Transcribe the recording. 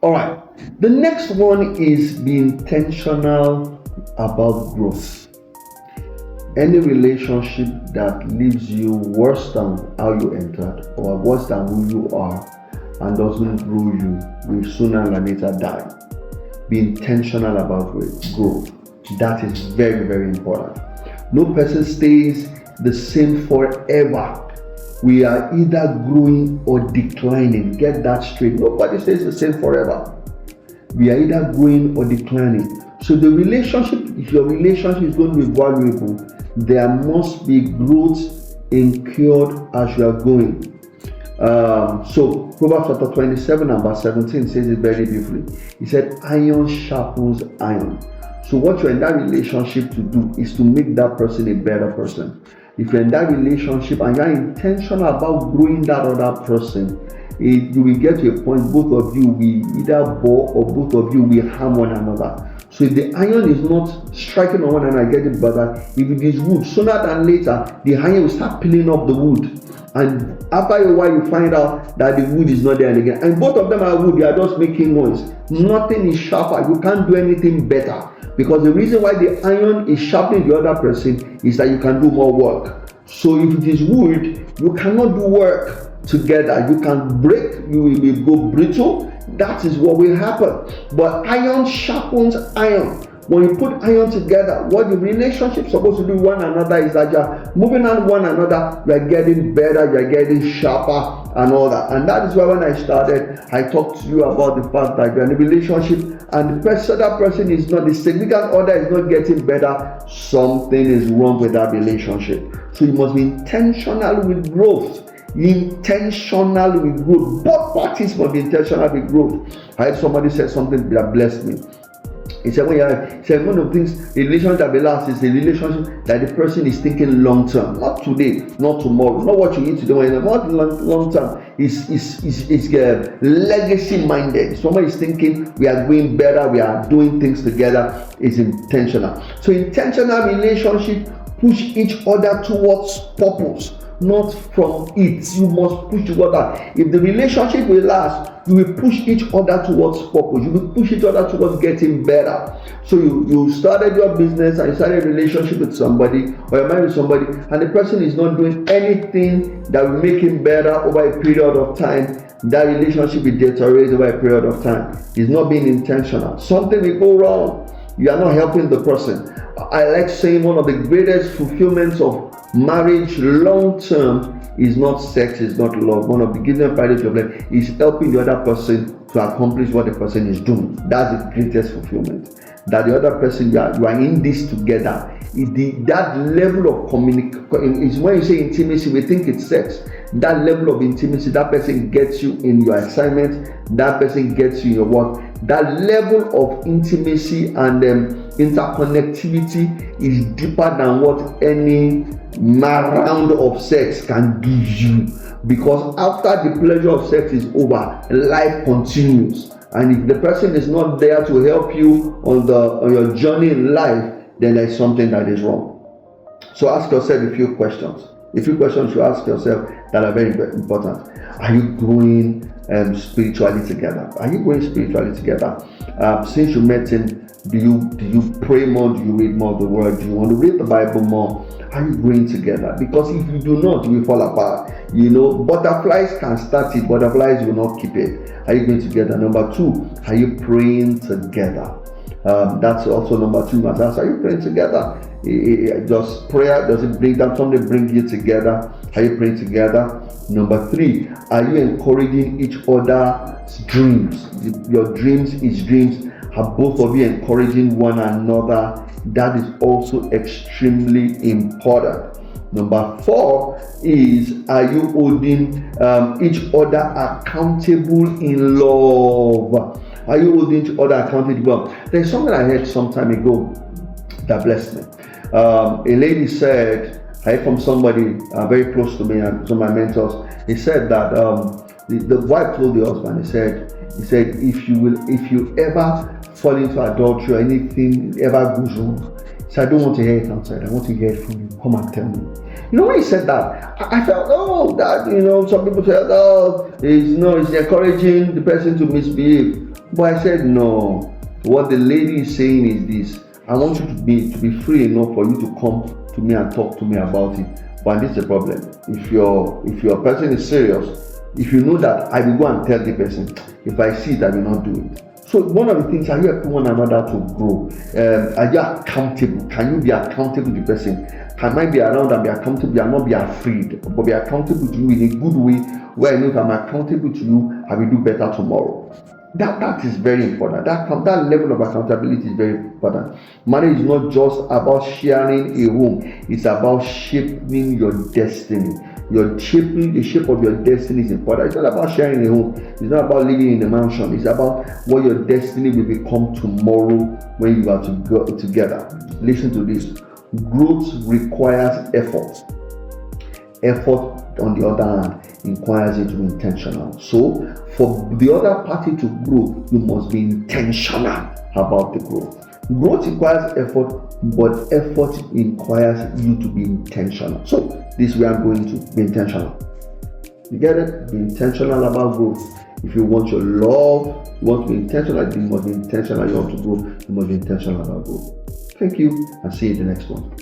All right. The next one is be intentional about growth. Any relationship that leaves you worse than how you entered or worse than who you are and doesn't grow you will sooner or later die. Be intentional about growth. That is very, very important. No person stays the same forever. We are either growing or declining. Get that straight. Nobody stays the same forever. We are either growing or declining. So the relationship, if your relationship is going to be valuable, there must be growth incurred as you are going. So Proverbs chapter 27 and verse 17 says it very beautifully. He said, iron sharpens iron. So what you're in that relationship to do is to make that person a better person. If you're in that relationship and you're intentional about growing that other person, you will get to a point both of you will either bore or both of you will harm one another. So if the iron is not striking on one another, getting better, if it is wood, sooner than later, the iron will start peeling up the wood. And after a while, you find out that the wood is not there again. And both of them are wood, they are just making noise. Nothing is sharper. You can't do anything better. Because the reason why the iron is sharpening the other person is that you can do more work. So if it is wood, you cannot do work together. You can break, you will go brittle. That is what will happen. But iron sharpens iron. When you put iron together, what the relationship is supposed to do with one another is that you're moving on one another, you're getting better, you're getting sharper and all that. And that is why when I started, I talked to you about the fact that you're in a relationship and that person is not, the significant other is not getting better, something is wrong with that relationship. So you must be intentional with growth. Intentional with growth. Both parties must be intentional with growth. I had somebody say something that blessed me. He said, one of the things, a relationship that lasts is a relationship that the person is thinking long term, not today, not tomorrow, not what you eat today, not long term. It's legacy minded. Somebody is thinking we are going better, we are doing things together. Is intentional. So intentional relationship push each other towards purpose, not from it. You must push together. If the relationship will last, you will push each other towards purpose. You will push each other towards getting better. So you started your business and you started a relationship with somebody, or you're married with somebody, and the person is not doing anything that will make him better over a period of time. That relationship will deteriorate over a period of time. It's not being intentional. Something will go wrong. You are not helping the person. I like saying one of the greatest fulfillments of marriage long term is not sex, is not love. One of the greatest priorities of life is helping the other person to accomplish what the person is doing. That's the greatest fulfillment. That the other person, you are in this together. That level of communication is when you say intimacy, we think it's sex. That level of intimacy, that person gets you in your assignment, that person gets you in your work. That level of intimacy and interconnectivity is deeper than what any round of sex can give you. Because after the pleasure of sex is over, life continues. And if the person is not there to help you on your journey in life, then there's something that is wrong. So ask yourself a few questions. A few questions you ask yourself that are very, very important. Are you growing spiritually together? Are you growing spiritually together? Since you met him, do you pray more? Do you read more of the word? Do you want to read the Bible more? Are you growing together? Because if you do not, you will fall apart. Butterflies can start it, butterflies will not keep it. Are you going together? Number two, are you praying together? That's also number two. Are you praying together? Just prayer, does it bring down something, bring you together? Are you praying together? Number three, are you encouraging each other's dreams? Your dreams, his dreams. Are both of you encouraging one another? That is also extremely important. Number four is, are you holding each other accountable in love? Are you holding each other accountable? There's something I heard some time ago that blessed me. A lady said, I heard from somebody very close to me and some of my mentors. He said that the wife told the husband, he said, if you ever fall into adultery or anything ever goes wrong, he said, I don't want to hear it outside. I want to hear it from you. Come and tell me. When he said that, I felt, some people said, it's encouraging the person to misbehave. But I said, no. What the lady is saying is this: I want you to be free enough for you to come to me and talk to me about it. But this is the problem. If your person is serious, if you know that I will go and tell the person, if I see it, I will not do it. So one of the things, are you helping one another to grow? Are you accountable? Can you be accountable to the person? Can I be around and be accountable and not be afraid, but be accountable to you in a good way, where I know if I'm accountable to you, I will do better tomorrow. That is very important. That level of accountability is very important. Marriage is not just about sharing a home; it's about shaping your destiny. Your shaping the shape of your destiny is important. It's not about sharing a home. It's not about living in a mansion. It's about what your destiny will become tomorrow when you are to go together. Listen to this. Growth requires effort. Effort, on the other hand, requires you to be intentional. So, for the other party to grow, you must be intentional about the growth. Growth requires effort, but effort requires you to be intentional. So, this is where I'm going to be intentional. You get it? Be intentional about growth. If you want your love, you want to be intentional, you must be intentional. You want to grow, you must be intentional about growth. Thank you, and see you in the next one.